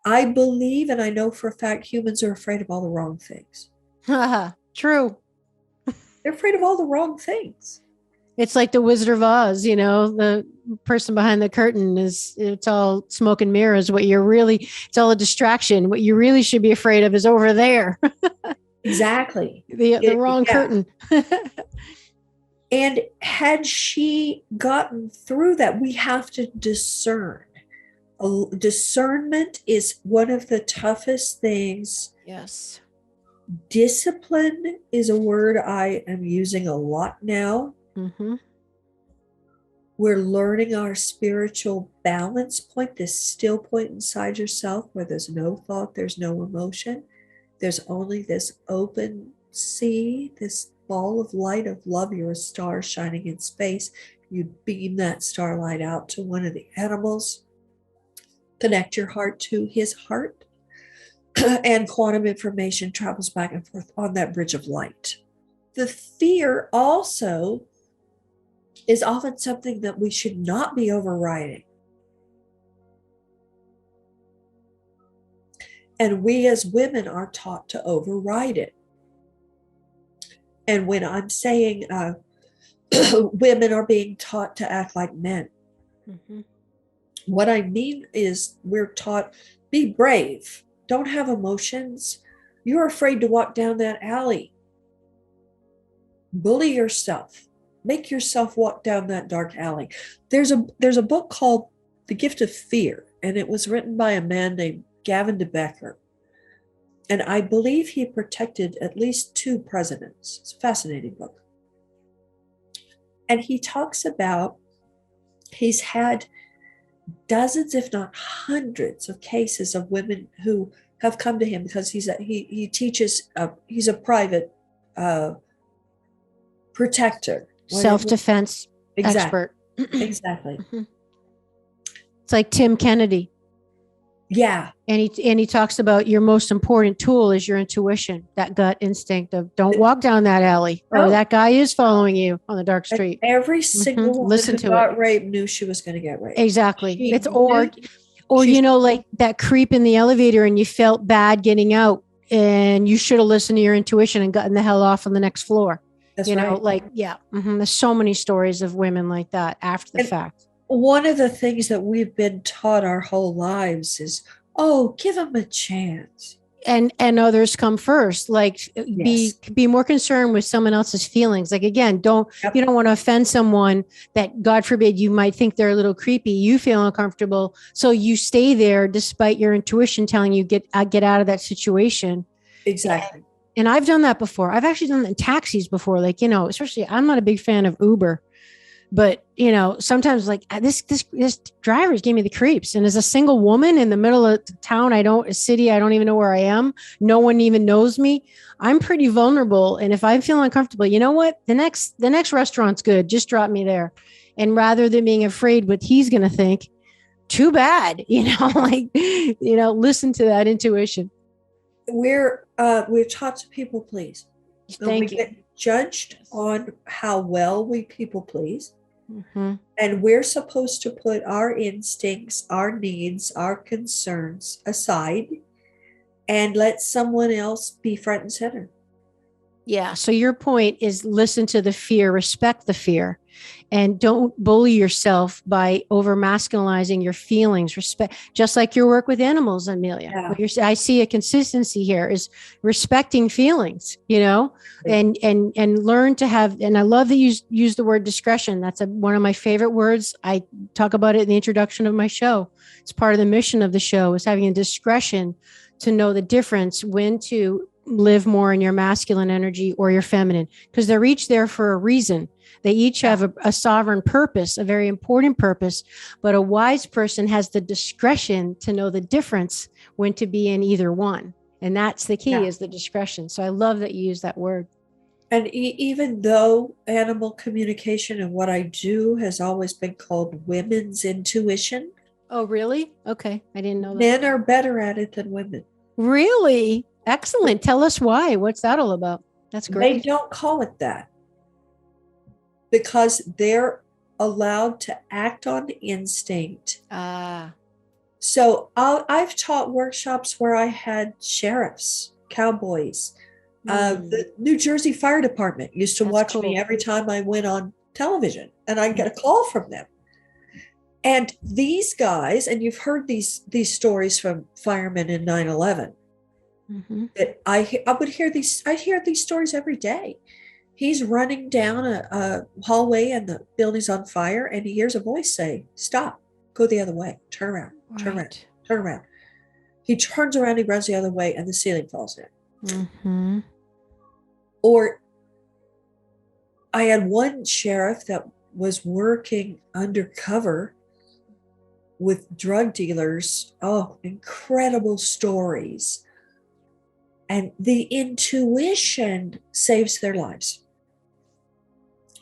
I believe, and I know for a fact, humans are afraid of all the wrong things. True. They're afraid of all the wrong things. It's like the Wizard of Oz, the person behind the curtain it's all smoke and mirrors. It's all a distraction. What you really should be afraid of is over there. Exactly. The wrong Yeah. curtain. And had she gotten through that, we have to discern. Discernment is one of the toughest things. Yes. Discipline is a word I am using a lot now. Mm-hmm. We're learning our spiritual balance point, this still point inside yourself where there's no thought, there's no emotion. There's only this open sea, this ball of light of love. You're a star shining in space. You beam that starlight out to one of the animals, connect your heart to his heart, and quantum information travels back and forth on that bridge of light. The fear also is often something that we should not be overriding. And we as women are taught to override it. And when I'm saying women are being taught to act like men, what I mean is we're taught, be brave, don't have emotions. You're afraid to walk down that alley. Bully yourself. Make yourself walk down that dark alley. There's a book called The Gift of Fear, and it was written by a man named Gavin de Becker. And I believe he protected at least 2 presidents. It's a fascinating book. And he talks about he's had dozens, if not hundreds, of cases of women who have come to him because he teaches. He's a private protector, Self-defense expert. Exactly. It's like Tim Kennedy. Yeah. And he talks about your most important tool is your intuition, that gut instinct of don't walk down that alley or that guy is following you on the dark street. Every single woman who got raped knew she was going to get raped. Exactly. It's or like that creep in the elevator and you felt bad getting out and you should have listened to your intuition and gotten the hell off on the next floor. That's right. There's so many stories of women like that after the fact. One of the things that we've been taught our whole lives is, give them a chance. And others come first. Like be more concerned with someone else's feelings. Like again, you don't want to offend someone that God forbid you might think they're a little creepy. You feel uncomfortable, so you stay there despite your intuition telling you get out of that situation. Exactly. And I've done that before. I've actually done that in taxis before. Like especially I'm not a big fan of Uber. But, sometimes like this drivers gave me the creeps. And as a single woman in the middle of town, a city, I don't even know where I am. No one even knows me. I'm pretty vulnerable. And if I feel uncomfortable, you know what? The next restaurant's good. Just drop me there. And rather than being afraid what he's going to think, too bad, listen to that intuition. We're taught to people please. Thank you. Get judged on how well we people please. Mm-hmm. And we're supposed to put our instincts, our needs, our concerns aside and let someone else be front and center. Yeah. So your point is listen to the fear, respect the fear, and don't bully yourself by over masculinizing your feelings. Respect, just like your work with animals, Amelia. Yeah. I see a consistency here is respecting feelings, and learn to have, and I love that you use the word discretion. That's one of my favorite words. I talk about it in the introduction of my show. It's part of the mission of the show is having a discretion to know the difference when to live more in your masculine energy or your feminine, because they're each there for a reason. They each have a sovereign purpose, a very important purpose, but a wise person has the discretion to know the difference when to be in either one. And that's the key is the discretion. So I love that you use that word. And even though animal communication and what I do has always been called women's intuition. Oh, really? Okay. I didn't know that. Men are better at it than women. Really? Excellent. Tell us why. What's that all about? That's great. They don't call it that because they're allowed to act on instinct. So I've taught workshops where I had sheriffs, cowboys. The New Jersey Fire Department used to That's watch me cool. every time I went on television, and I'd get a call from them. And these guys, and you've heard these stories from firemen in 9/11. That I would hear these. I hear these stories every day. He's running down a hallway and the building's on fire, and he hears a voice say, "Stop, go the other way, turn around, turn around, turn around." He turns around, he runs the other way, and the ceiling falls in. Or I had one sheriff that was working undercover with drug dealers. Oh, incredible stories. And the intuition saves their lives.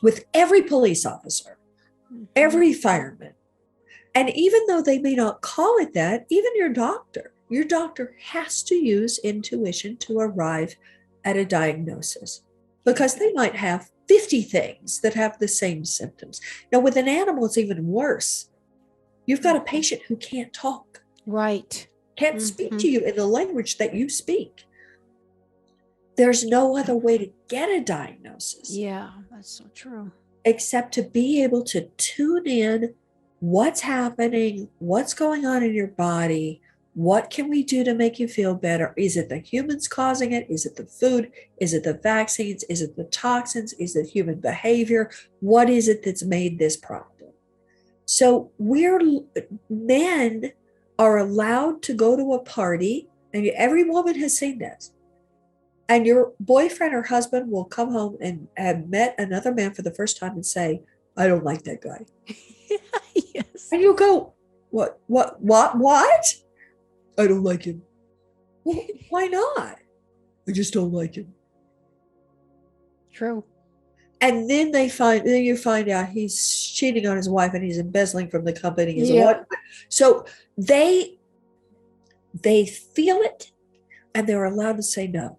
With every police officer, every fireman. And even though they may not call it that, even your doctor has to use intuition to arrive at a diagnosis, because they might have 50 things that have the same symptoms. Now, with an animal, it's even worse. You've got a patient who can't talk. Right. Can't speak to you in the language that you speak. There's no other way to get a diagnosis. Yeah, that's so true. Except to be able to tune in what's happening, what's going on in your body, what can we do to make you feel better? Is it the humans causing it? Is it the food? Is it the vaccines? Is it the toxins? Is it human behavior? What is it that's made this problem? So men are allowed to go to a party, and every woman has seen this. And your boyfriend or husband will come home and have met another man for the first time and say, "I don't like that guy." Yes. And you'll go, what? "I don't like him." Well, why not? "I just don't like him." True. And then you find out he's cheating on his wife and he's embezzling from the company. So they feel it, and they're allowed to say no.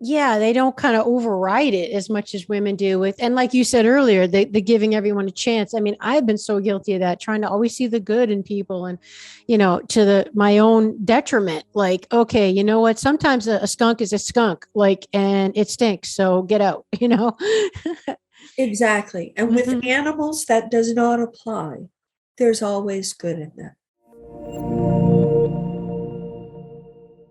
Yeah, they don't kind of override it as much as women do with, and like you said earlier, the giving everyone a chance. I mean, I've been so guilty of that, trying to always see the good in people, and to my own detriment. Like, okay, you know what? Sometimes a skunk is a skunk, like, and it stinks, so get out. Exactly. And with animals, that does not apply. There's always good in them.